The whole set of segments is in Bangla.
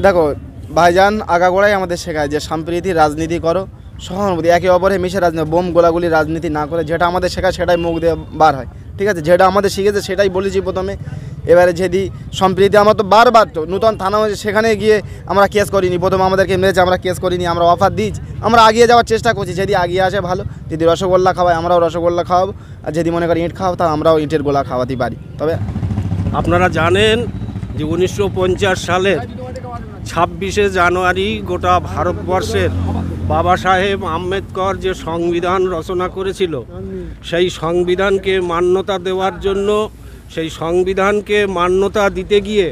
দেখো ভাইজান আগাগোড়াই আমাদের শেখায় যে সম্প্রীতি রাজনীতি করো, সহানুভূতি, একে অপরে মিশে রাজনীতি, বোম গোলাগুলি রাজনীতি না করে যেটা আমাদের শেখায় সেটাই মুখ দিয়ে বার হয়। ঠিক আছে, যেটা আমাদের শিখেছে সেটাই বলেছি প্রথমে। এবারে যদি সম্প্রীতি, আমরা তো বারবার তো নূতন থানা হয়েছে, সেখানে গিয়ে আমরা কেস করিনি, প্রথমে আমাদেরকে মেরেছে, আমরা কেস করিনি, আমরা অফার দিয়েছি, আমরা এগিয়ে যাওয়ার চেষ্টা করছি। যদি এগিয়ে আসে ভালো, যদি রসগোল্লা খাওয়ায় আমরাও রসগোল্লা খাওয়াবো, আর যদি মনে করি ইঁট খাওয়াবো তা আমরাও ইঁটের গোলা খাওয়াতে পারি। তবে আপনারা জানেন যে 1950 সালের 26শে জানুয়ারি গোটা ভারতবর্ষের বাবা সাহেব আম্বেদকর যে সংবিধান রচনা করেছিল, সেই সংবিধানকে মান্যতা দেওয়ার জন্য, সেই সংবিধানকে মান্যতা দিতে গিয়ে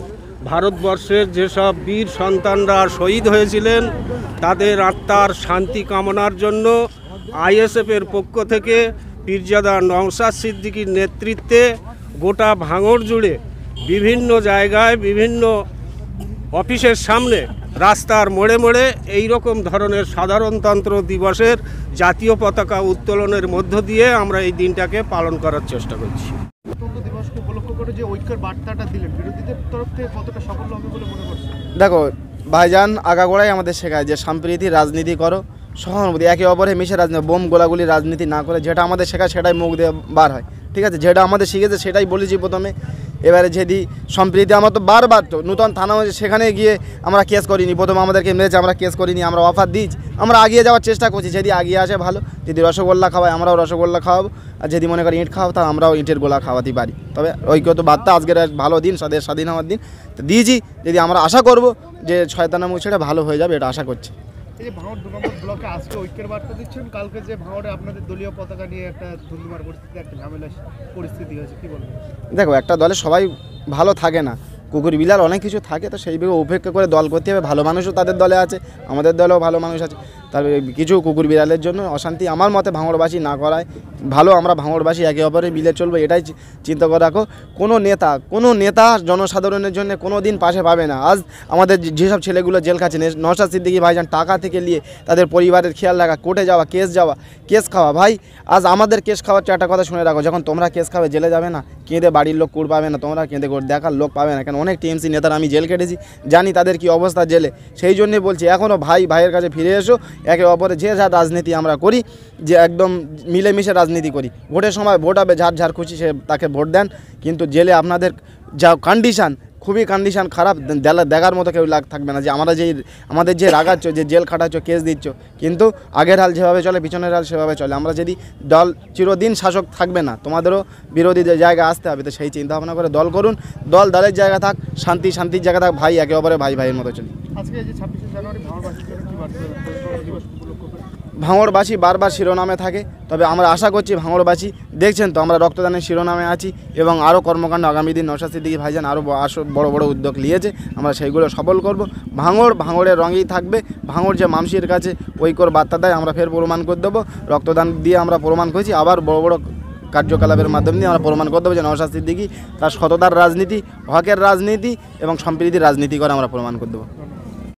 ভারতবর্ষের যেসব বীর সন্তানরা শহীদ হয়েছিলেন তাদের আত্মার শান্তি কামনার জন্য আইএসএফের পক্ষ থেকে পীরজাদা নওশাদ সিদ্দিকীর নেতৃত্বে গোটা ভাঙড় জুড়ে বিভিন্ন জায়গায়, বিভিন্ন অফিসের সামনে, রাস্তার মোড়ে মোড়ে এই রকম ধরনের সাধারণতন্ত্র দিবসের জাতীয় পতাকা উত্তোলনের মধ্য দিয়ে আমরা এই দিনটাকে পালন করার চেষ্টা করছি। গণতন্ত্র দিবসকে উপলক্ষ করে যে ঐক্যের বার্তাটা দিলেন, বিরোধীদের তরফ থেকে কতটা সফল হবে বলে মনে করছেন? দেখো ভাইজান আগাগোড়াই আমাদের শেখায় যে সম্প্রীতি রাজনীতি করো, সহানুভূতি, একে অপরে মিশে রাজনীতি, বোম গোলাগুলি রাজনীতি না করে যেটা আমাদের শেখায় সেটাই মুখ দিয়ে বার হয়। ঠিক আছে, যেটা আমাদের শিখেছে সেটাই বলেছি প্রথমে। এবারে যদি সম্প্রীতি, আমরা তো বারবার তো নূতন থানা হয়েছে, সেখানে গিয়ে আমরা কেস করিনি, প্রথমে আমাদেরকে মেরেছে, আমরা কেস করিনি, আমরা অফার দিয়েছি, আমরা এগিয়ে যাওয়ার চেষ্টা করছি। যদি এগিয়ে আসে ভালো, যদি রসগোল্লা খাওয়ায় আমরাও রসগোল্লা খাওয়াবো, আর যদি মনে করি ইঁট খাওয়াবো তা আমরাও ইঁটের গোলা খাওয়াতে পারি। তবে ঐক্যত বার্তা আজকের ভালো দিন, স্বাধীন হওয়ার দিন তো দিয়েছি। যদি আমরা আশা করব যে শয়তানা মুছেটা ভালো হয়ে যাবে, এটা আশা করছি। এই যে ভাঙড় 2 নম্বর ব্লকে আজকে ঐক্যের বার্তা দিচ্ছেন, কালকে যে ভাঙড়ে আপনাদের দলীয় পতাকা নিয়ে একটা ধুন্ধুমার পরিস্থিতি, একটা ঝামেলা পরিস্থিতি হয়েছে, কি বলবেন? দেখো একটা দলে সবাই ভালো থাকে না, কুকুর বিলাল অনেক কিছু থাকে, তো সেইভাবে উপেক্ষা করে দল করতে হবে। ভালো মানুষও তাদের দলে আছে, আমাদের দলেও ভালো মানুষ আছে, তবে কিছু কুকুর বিড়ালের জন্য অশান্তি আমার মতে ভাঙড়বাসী না করায় ভালো। আমরা ভাঙড়বাসী একে অপরে মিলে চলবো, এটাই চিন্তা করে রাখো। কোনো নেতা জনসাধারণের জন্য কোনো দিন পাশে পাবে না। আজ আমাদের যেসব ছেলেগুলো জেল খাচ্ছে, নওশাদ সিদ্দিকী ভাইজান টাকা থেকে নিয়ে তাদের পরিবারের খেয়াল রাখা, কোর্টে যাওয়া, কেস খাওয়া। ভাই আজ আমাদের কেস খাওয়ার একটা কথা শুনে রাখো, যখন তোমরা কেস খাবে জেলে যাবে না, কেঁদে বাড়ির লোক কুড় পাবে না, তোমরা কেঁদে দেখার লোক পাবে না। কেন অনেক টিএমসি নেতারা আমি জেল কেটেছি, জানি তাদের কি অবস্থা জেলে। সেই জন্যই বলছি এখনও ভাইয়ের কাছে ফিরে এসো, একে অপরে যে যা রাজনীতি আমরা করি, যে একদম মিলেমিশে রাজনীতি করি। ভোটের সময় ভোট হবে, যার খুশি সে তাকে ভোট দেন, কিন্তু জেলে আপনাদের যা কন্ডিশান, খুবই কন্ডিশান খারাপ, দেখার মতো কেউ থাকবে না। যে আমাদের যে রাগাচ্ছ, যে জেল খাটাচ্ছ, কেস দিচ্ছ, কিন্তু আগের হাল যেভাবে চলে পিছনের হাল সেভাবে চলে। আমরা যদি দল চিরদিন শাসক থাকবে না, তোমাদেরও বিরোধী জায়গায় আসতে হবে। তো সেই চিন্তা ভাবনা করে দল করুন, দলের জায়গা থাক, শান্তির জায়গা থাক, ভাই একে অপরে ভাইয়ের মতো চলি। আজকে যে 26শে জানুয়ারি ভাঙড়বাসীর জন্য কি বার্তা দেবেন গণতন্ত্র দিবস উপলক্ষ করে? ভাঙড়বাসী বারবার শিরোনামে থাকে, তবে আমরা আশা করছি ভাঙড়বাসী, দেখছেন তো আমরা রক্তদানের শিরোনামে আছি, এবং আরও কর্মকাণ্ড আগামী দিন নওশাদ সিদ্দিকী ভাইজান আরও বড় বড় উদ্যোগ নিয়েছে, আমরা সেইগুলো সফল করব। ভাঙড়ের রঙেই থাকবে। ভাঙড় যে মানুষের কাছে ঐক্যর বার্তা দেয়, আমরা ফের প্রমাণ করে দেবো। রক্তদান দিয়ে আমরা প্রমাণ করেছি, আবার বড় বড় কার্যকলাপের মাধ্যমে দিয়ে আমরা প্রমাণ করে দেবো যে নওশাদ সিদ্দিকী তার সততার রাজনীতি, হকের রাজনীতি এবং সম্প্রীতির রাজনীতি করে আমরা প্রমাণ করে দেবো।